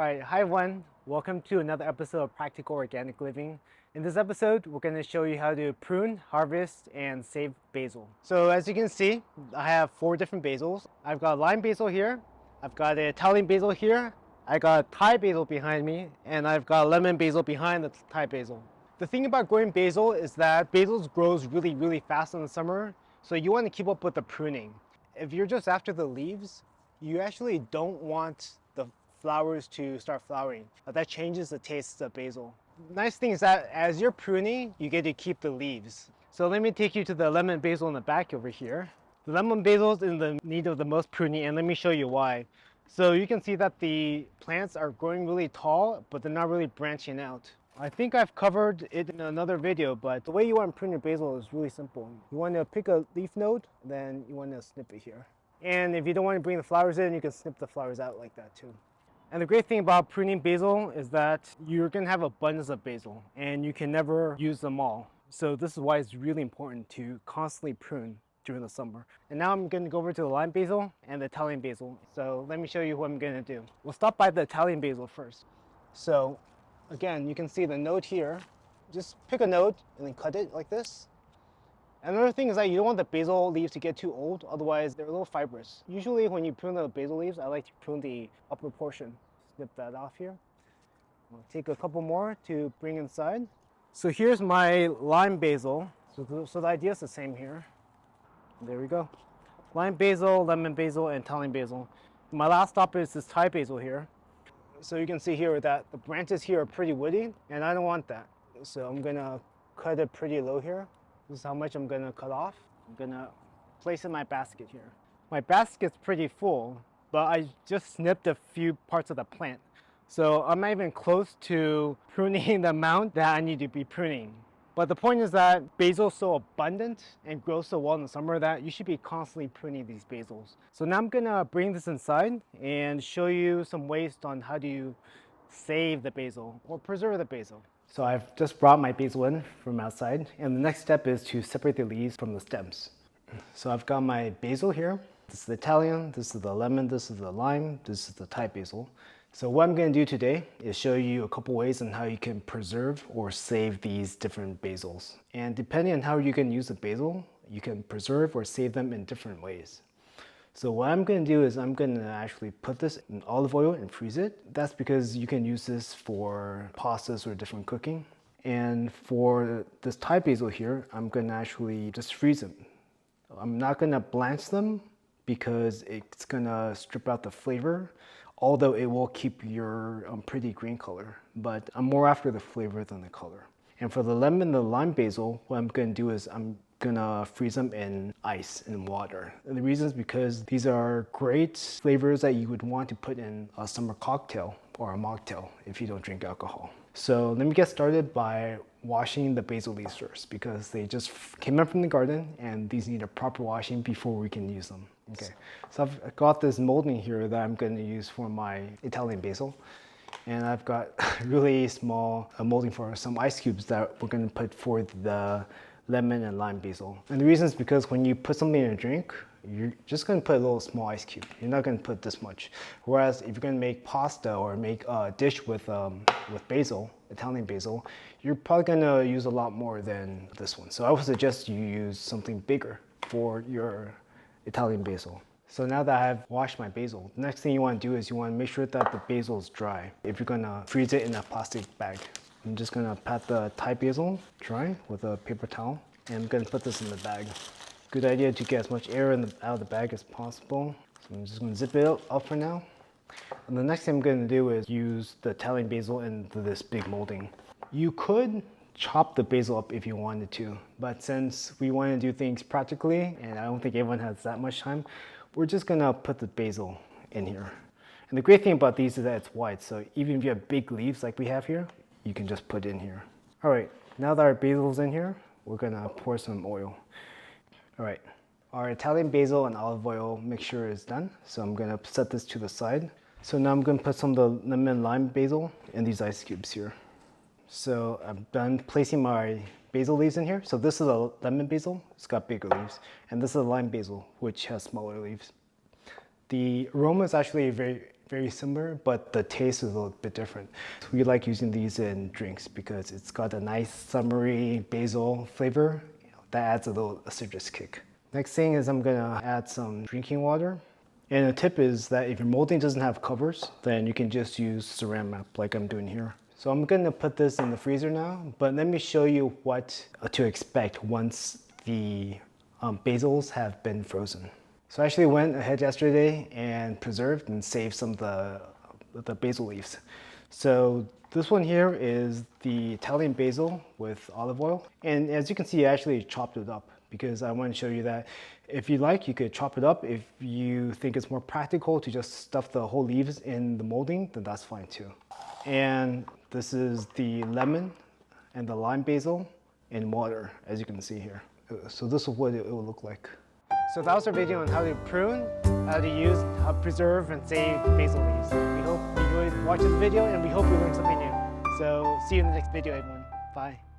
All right, hi everyone. Welcome to another episode of Practical Organic Living. In this episode, we're going to show you how to prune, harvest, and save basil. So as you can see, I have 4 different basils. I've got lime basil here, I've got an Italian basil here, I got Thai basil behind me, and I've got lemon basil behind the Thai basil. The thing about growing basil is that basil grows really fast in the summer, so you want to keep up with the pruning. If you're just after the leaves, you actually don't want the flowers to start flowering. That changes the taste of basil. Nice thing is that as you're pruning, you get to keep the leaves. So let me take you to the lemon basil in the back over here. The lemon basil is in the need of the most pruning, and let me show you why. So you can see that the plants are growing really tall, but they're not really branching out. I think I've covered it in another video, but the way you want to prune your basil is really simple. You want to pick a leaf node, then you want to snip it here. And if you don't want to bring the flowers in, you can snip the flowers out like that too. And the great thing about pruning basil is that you're going to have abundance of basil and you can never use them all. So this is why it's really important to constantly prune during the summer. And now I'm going to go over to the lime basil and the Italian basil. So let me show you what I'm going to do. We'll stop by the Italian basil first. So again, you can see the node here. Just pick a node and then cut it like this. Another thing is that you don't want the basil leaves to get too old, otherwise they're a little fibrous. Usually when you prune the basil leaves, I like to prune the upper portion. Snip that off here. I'll take a couple more to bring inside. So here's my lime basil. So the idea is the same here. There we go. Lime basil, lemon basil, and Italian basil. My last stop is this Thai basil here. So you can see here that the branches here are pretty woody, and I don't want that. So I'm gonna cut it pretty low here. This is how much I'm gonna cut off. I'm gonna place in my basket here. My basket's pretty full, but I just snipped a few parts of the plant. So I'm not even close to pruning the amount that I need to be pruning. But the point is that basil is so abundant and grows so well in the summer that you should be constantly pruning these basils. So now I'm gonna bring this inside and show you some ways on how to save the basil or preserve the basil. So I've just brought my basil in from outside, and the next step is to separate the leaves from the stems. So I've got my basil here. This is the Italian, this is the lemon, this is the lime, this is the Thai basil. So what I'm going to do today is show you a couple ways on how you can preserve or save these different basils. And depending on how you can use the basil, you can preserve or save them in different ways. So what I'm going to do is I'm going to actually put this in olive oil and freeze it. That's because you can use this for pastas or different cooking. And for this Thai basil here, I'm going to actually just freeze them. I'm not going to blanch them because it's going to strip out the flavor, although it will keep your pretty green color. But I'm more after the flavor than the color. And for the lemon and the lime basil, what I'm going to do is I'm gonna freeze them in ice and water. And the reason is because these are great flavors that you would want to put in a summer cocktail or a mocktail if you don't drink alcohol. So let me get started by washing the basil leaves first because they just came up from the garden and these need a proper washing before we can use them. Okay, so I've got this molding here that I'm going to use for my Italian basil. And I've got really small molding for some ice cubes that we're going to put for the lemon and lime basil. And the reason is because when you put something in a drink, you're just going to put a little small ice cube. You're not going to put this much. Whereas if you're going to make pasta or make a dish with basil, Italian basil, you're probably going to use a lot more than this one. So I would suggest you use something bigger for your Italian basil. So now that I've washed my basil, the next thing you want to do is you want to make sure that the basil is dry. If you're going to freeze it in a plastic bag, I'm just going to pat the Thai basil dry with a paper towel, and I'm going to put this in the bag. Good idea to get as much air out of the bag as possible. So I'm just going to zip it up for now. And the next thing I'm going to do is use the Italian basil into this big molding. You could chop the basil up if you wanted to, but since we want to do things practically, and I don't think everyone has that much time, we're just going to put the basil in here. And the great thing about these is that it's white, so even if you have big leaves like we have here, you can just put it in here. All right, now that our basil's in here, we're gonna pour some oil. All right, our Italian basil and olive oil mixture is done, so I'm gonna set this to the side. So now I'm gonna put some of the lemon lime basil in these ice cubes here. So I'm done placing my basil leaves in here. So this is a lemon basil, it's got bigger leaves, and this is a lime basil, which has smaller leaves. The aroma is actually very very similar, but the taste is a little bit different. We like using these in drinks because it's got a nice summery basil flavor that adds a little citrus kick. Next thing is I'm gonna add some drinking water. And a tip is that if your molding doesn't have covers, then you can just use saran wrap like I'm doing here. So I'm gonna put this in the freezer now, but let me show you what to expect once the basils have been frozen. So I actually went ahead yesterday and preserved and saved some of the basil leaves. So this one here is the Italian basil with olive oil. And as you can see, I actually chopped it up because I want to show you that if you like, you could chop it up. If you think it's more practical to just stuff the whole leaves in the molding, then that's fine too. And this is the lemon and the lime basil in water, as you can see here. So this is what it will look like. So that was our video on how to prune, how to use, how to preserve and save basil leaves. We hope you enjoyed watching the video and we hope you learned something new. So see you in the next video, everyone. Bye.